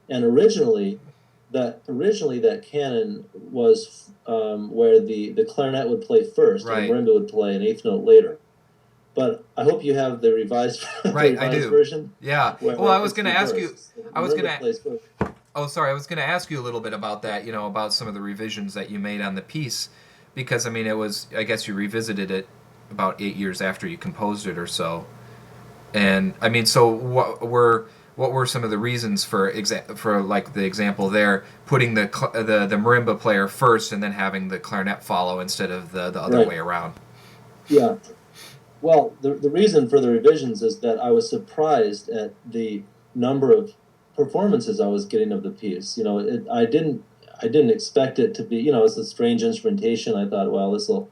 And originally that canon was where the clarinet would play first and the Right. marimba would play an eighth note later. But I hope you have the revised the Right, I revised do. version Yeah. Well, where I was it's going to ask you. reversed. So I the was going marimba to. plays first. Oh, sorry. I was going to ask you a little bit about that. About some of the revisions that you made on the piece, because I mean, it was. I guess you revisited it about 8 years after you composed it or so. And I mean, so what were some of the reasons for like the example there, putting the marimba player first and then having the clarinet follow instead of the other Right. way around? Yeah. Well, the reason for the revisions is that I was surprised at the number of performances I was getting of the piece. I didn't expect it to be. It's a strange instrumentation. I thought, well, this will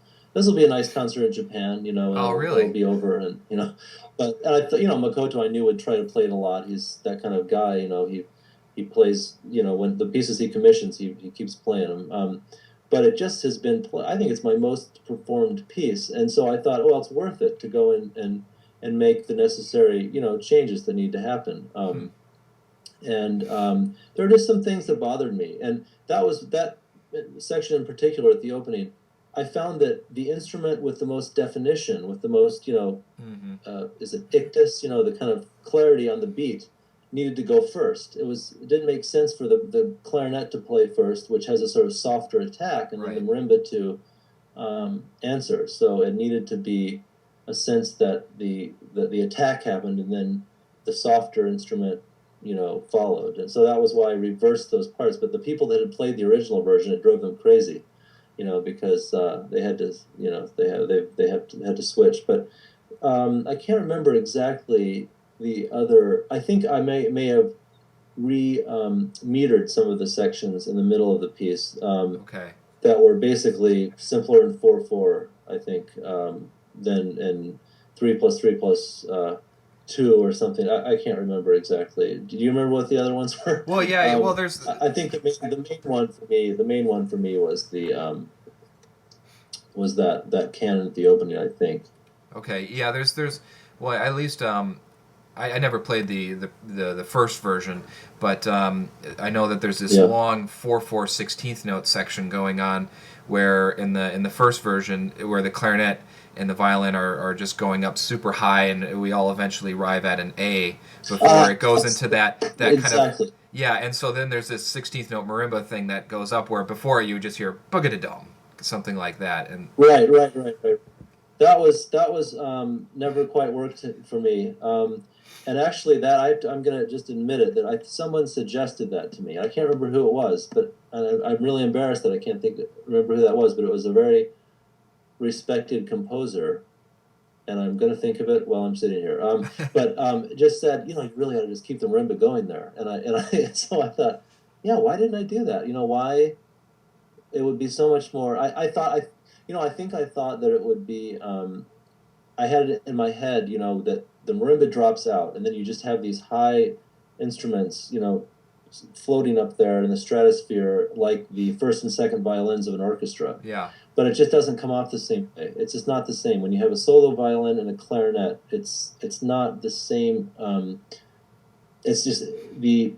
be a nice concert in Japan. And Oh, it'll really? be over. And I thought, Makoto I knew would try to play it a lot. He's that kind of guy. He plays. When the pieces he commissions, he keeps playing them. But it just has been I think it's my most performed piece, and so I thought, well, it's worth it to go in and make the necessary changes that need to happen. And There are just some things that bothered me, and that section in particular at the opening. I found that the instrument with the most definition, with the most Mm-hmm. is it ictus, the kind of clarity on the beat, needed to go first. It didn't make sense for the clarinet to play first, which has a sort of softer attack, and then the Right. marimba to answer. So it needed to be a sense that the attack happened, and then the softer instrument, followed. And so that was why I reversed those parts. But the people that had played the original version, it drove them crazy, because they had to, had to switch. But I can't remember exactly the other. I think I may have metered some of the sections in the middle of the piece Okay. that were basically simpler in 4/4. I think than in 3+3+2 or something. I can't remember exactly. Do you remember what the other ones were? Well, yeah. Well, there's. I think the main one for me was that canon at the opening. I think. Okay. Yeah. There's. Well, at least I never played the first version, but I know that there's this Yeah. long 4/4/16th note section going on, where in the first version where the clarinet and the violin are just going up super high, and we all eventually arrive at an A before it goes Yes, into that kind of. exactly. Yeah, and so then there's this 16th note marimba thing that goes up where before you just hear boogadadom, something like that, and Right, right, right, right. That was never quite worked for me. And actually, I'm gonna just admit it that someone suggested that to me. I can't remember who it was, but I'm really embarrassed that I can't remember who that was. But it was a very respected composer, and I'm gonna think of it while I'm sitting here. But just said, you really ought to just keep the marimba going there. And so I thought, yeah, why didn't I do that? Why it would be so much more. I thought I think I thought that it would be. I had it in my head, that the marimba drops out, and then you just have these high instruments, floating up there in the stratosphere, like the first and second violins of an orchestra. yeah, But it just doesn't come off the same way. It's just not the same. When you have a solo violin and a clarinet, it's not the same. It's just the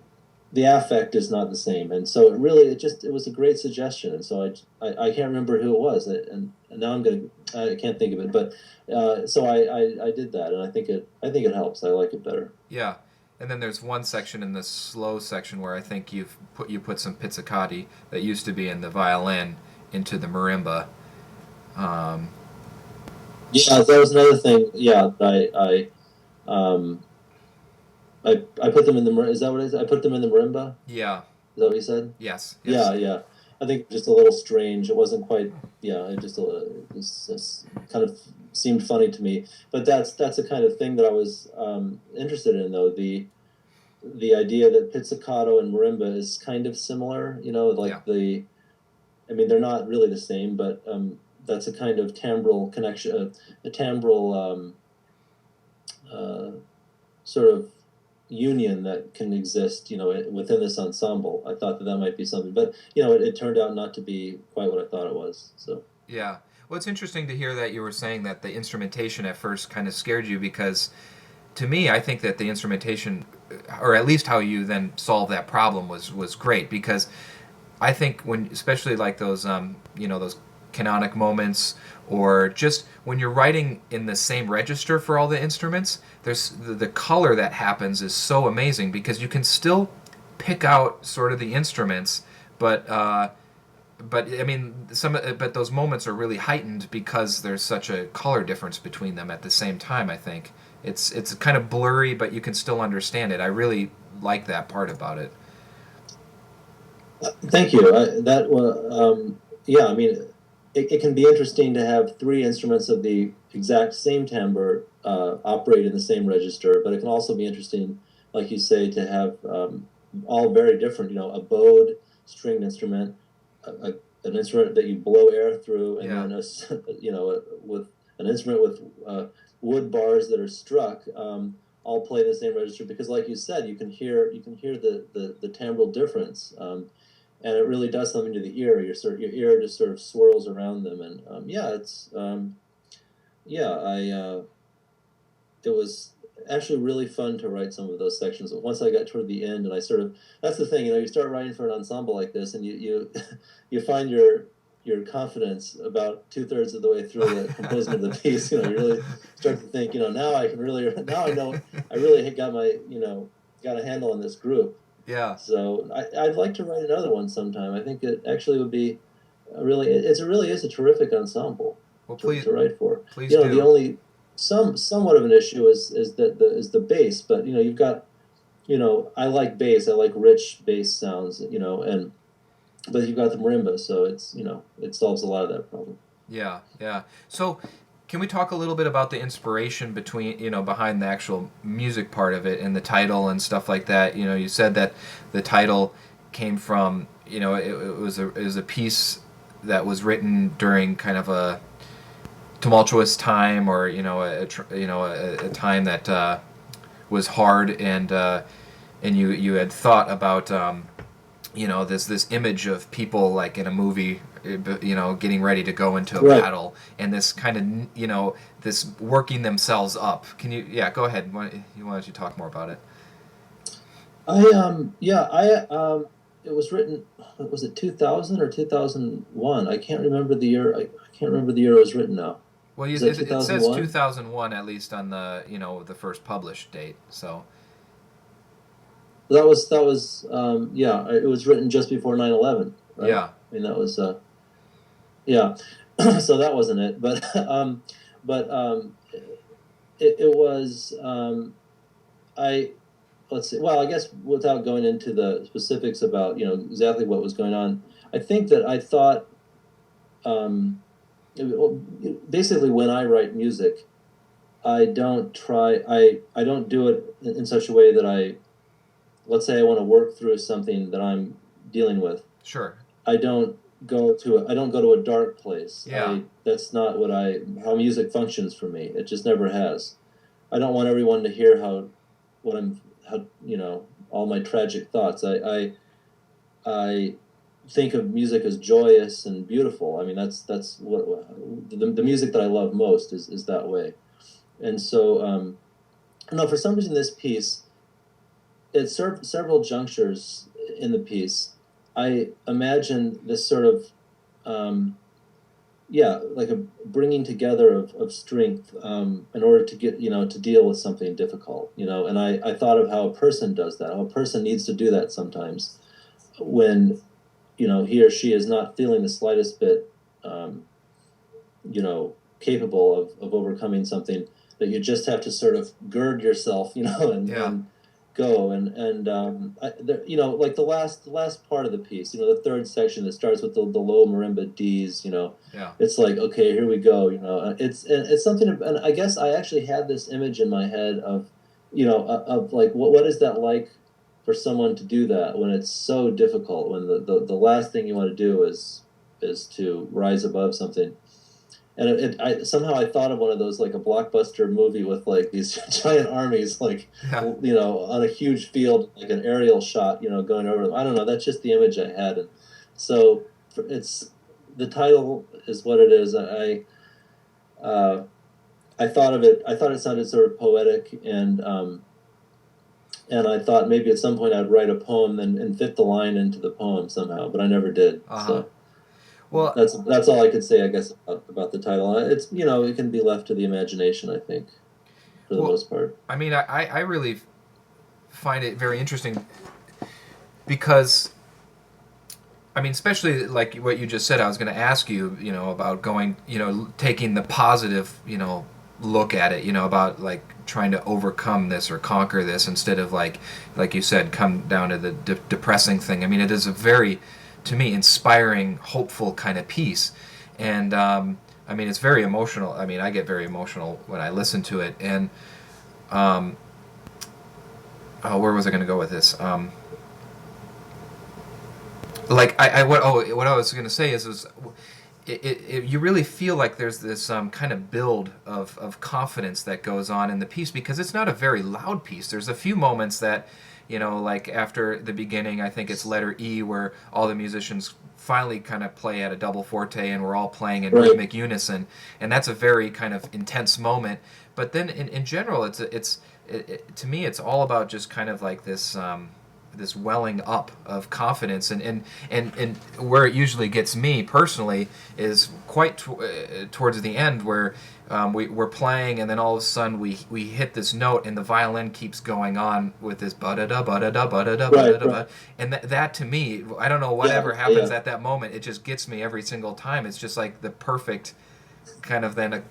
affect is not the same, and so it was a great suggestion, and so I can't remember who it was, and now I can't think of it, but so I did that, and I think it helps. I like it better. yeah. And then there's one section in the slow section where I think you put some pizzicati that used to be in the violin into the marimba. Um, Yeah, that was another thing. Yeah, I put them in the is that what it is? I put them in the marimba. yeah. Is that what you said? Yes. Yeah, Yes. yeah. I think just a little strange. It wasn't quite. Yeah, it just kind of seemed funny to me. But that's the kind of thing that I was interested in, though. The idea that pizzicato and marimba is kind of similar. Yeah. Like I mean, they're not really the same, but that's a kind of timbral connection, a timbral uh, sort of union that can exist, within this ensemble. I thought that might be something, but it turned out not to be quite what I thought it was. So Yeah. Well, it's interesting to hear that you were saying that the instrumentation at first kind of scared you because to me, I think that the instrumentation or at least how you then solve that problem was great, because I think when, especially like those those canonic moments, or just when you're writing in the same register for all the instruments, there's the color that happens is so amazing, because you can still pick out sort of the instruments, but I mean, but those moments are really heightened because there's such a color difference between them at the same time. I think it's kind of blurry, but you can still understand it. I really like that part about it. Thank you. Yeah, I mean, it can be interesting to have three instruments of the exact same timbre operate in the same register, but it can also be interesting, like you say, to have all very different. A bowed stringed instrument, an instrument that you blow air through, and Yeah, then with an instrument with wood bars that are struck. All play the same register because, like you said, you can hear the timbral difference. And it really does something to the ear. Your ear just sort of swirls around them, and yeah, I it was actually really fun to write some of those sections. But once I got toward the end, and I sort of that's the thing, you start writing for an ensemble like this, and you you find your confidence about 2/3 of the way through the composing of the piece. You really start to think, now I can really now I know I really got my got a handle on this group. yeah. So I'd like to write another one sometime. I think it actually would be it really is a terrific ensemble Well, to write for. please The do. only somewhat of an issue is the bass, but you've got I like bass. I like rich bass sounds. And but you've got the marimba, so it solves a lot of that problem. Yeah, yeah. So, can we talk a little bit about the inspiration between, behind the actual music part of it and the title and stuff like that? You said that the title came from, it was a piece that was written during kind of a tumultuous time, or a time that was hard, and you had thought about this image of people like in a movie, getting ready to go into a Right. battle, and this kind of this working themselves up. Can you, yeah, go ahead. Why don't you talk more about it? I it was written. Was it 2000 or 2001? I can't remember the year. I can't remember the year it was written now. Well, Is that it says 2001? 2001, at least on the the first published date. So Yeah, it was written just before 9/11, right? yeah, I mean, that was yeah. So that wasn't it, but but it was I let's see. Well, I guess without going into the specifics about exactly what was going on, I think that I thought well, basically when I write music, I don't do it in such a way that let's say I want to work through something that I'm dealing with. sure, I don't go to a dark place. yeah, That's not how music functions for me. It just never has. I don't want everyone to hear what I'm how all my tragic thoughts. I think of music as joyous and beautiful. I mean, that's what the music that I love most is that way. And so no, for some reason this piece, at several junctures in the piece, I imagine this sort of, yeah, like a bringing together of strength in order to get, to deal with something difficult, and I thought of how a person does that, how a person needs to do that sometimes when, he or she is not feeling the slightest bit, capable of overcoming something, that you just have to sort of gird yourself, yeah, and go like the last part of the piece, the third section that starts with the low marimba D's, yeah, it's like, okay, here we go, it's something, and I guess I actually had this image in my head of, of like what is that like for someone to do that when it's so difficult, when the last thing you want to do is to rise above something. And somehow I thought of one of those, like a blockbuster movie with like these giant armies, like, yeah. on a huge field, like an aerial shot, going over them. I don't know. That's just the image I had, and so it's the title is what it is. I thought of it. I thought it sounded sort of poetic, and and I thought maybe at some point I'd write a poem and fit the line into the poem somehow, but I never did. Uh huh. So Well, that's all I could say, I guess, about the title. It's, it can be left to the imagination, I think, for the well, most part. I mean, I really find it very interesting because I mean, especially like what you just said, I was going to ask you, about going, taking the positive, look at it, about like trying to overcome this or conquer this instead of like you said, come down to the depressing thing. I mean, it is a very, to me, inspiring, hopeful kind of piece, and I mean, it's very emotional. I mean, I get very emotional when I listen to it, and um, oh, where was I going to go with this? Like what I was gonna say is you really feel like there's this kind of build of confidence that goes on in the piece because it's not a very loud piece. There's a few moments that, like after the beginning, I think it's letter E where all the musicians finally kind of play at a double forte and we're all playing in Right. rhythmic unison, and that's a very kind of intense moment. But then in general, to me it's all about just kind of like this welling up of confidence and where it usually gets me personally is quite towards the end where we're playing and then all of a sudden we hit this note and the violin keeps going on with this ba-da-da ba-da-da ba-da-da Right, ba-da-da right. and that to me, I don't know Yeah, whatever happens yeah. at that moment, it just gets me every single time. It's just like the perfect kind of then a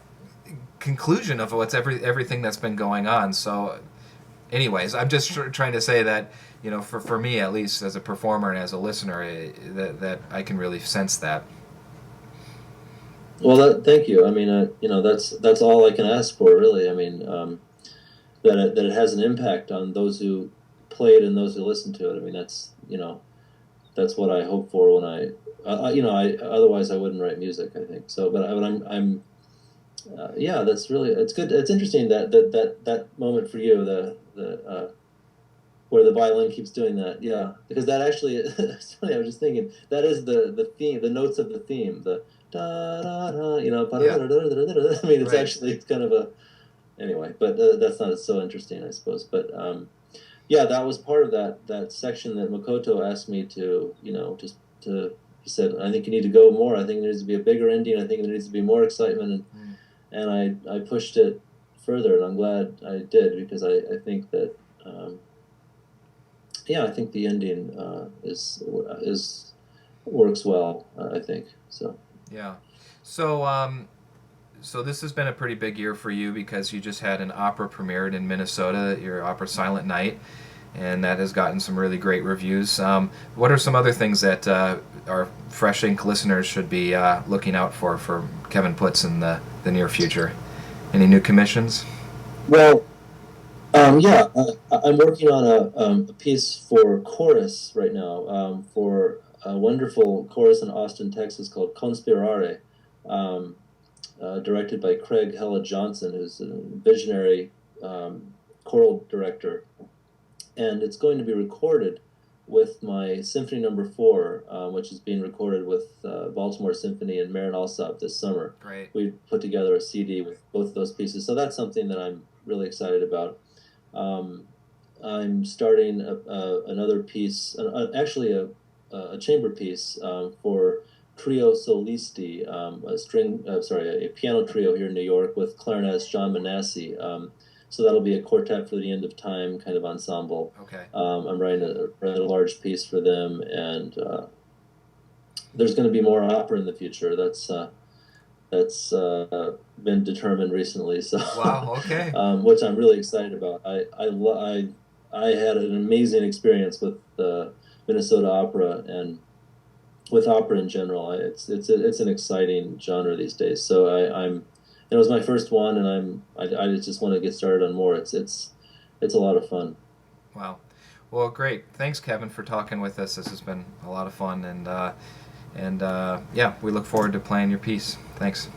conclusion of what's everything that's been going on. So anyways, I'm just trying to say that, for me at least as a performer and as a listener, that I can really sense that. Well, thank you. I mean, that's all I can ask for, really. I mean, that it has an impact on those who play it and those who listen to it. I mean, that's what I hope for when I otherwise I wouldn't write music, I think. So, but I'm yeah, that's really, it's good. It's interesting that moment for you, the where the violin keeps doing that. Yeah, because that actually, it's funny. I was just thinking that is the theme, the notes of the theme, the da da da. Yeah, I mean, right. it's kind of a anyway, but that's not so interesting, I suppose. But yeah, that was part of that section that Makoto asked me to, just to. He said, "I think you need to go more. I think there needs to be a bigger ending. I think there needs to be more excitement." Mm. And I pushed it further, and I'm glad I did because I think that yeah, I think the ending is works well. I think so. Yeah. So, so this has been a pretty big year for you because you just had an opera premiered in Minnesota, your opera Silent Night, and that has gotten some really great reviews. What are some other things that our Fresh Ink listeners should be looking out for Kevin Putz in the near future? Any new commissions? Well, yeah, I'm working on a piece for chorus right now, for a wonderful chorus in Austin, Texas called Conspirare, um, directed by Craig Hella Johnson, who's a visionary choral director. And it's going to be recorded with my Symphony Number 4, which is being recorded with Baltimore Symphony and Marin Alsop this summer. Great. We put together a CD with both of those pieces, so that's something that I'm really excited about. Um, I'm starting another piece, actually a chamber piece for Trio Solisti, a piano trio here in New York with clarinetist John Manassi. So that'll be a quartet for the end of time kind of ensemble. Okay. I'm writing a large piece for them, and there's going to be more opera in the future. That's been determined recently. So, Wow. Okay. which I'm really excited about. I had an amazing experience with Minnesota Opera and with opera in general. It's an exciting genre these days. So I'm it was my first one, and I just want to get started on more. It's a lot of fun. Wow. Well, great. Thanks, Kevin, for talking with us. This has been a lot of fun, and yeah, we look forward to playing your piece. Thanks.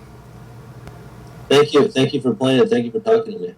Thank you for playing it. Thank you for talking to me.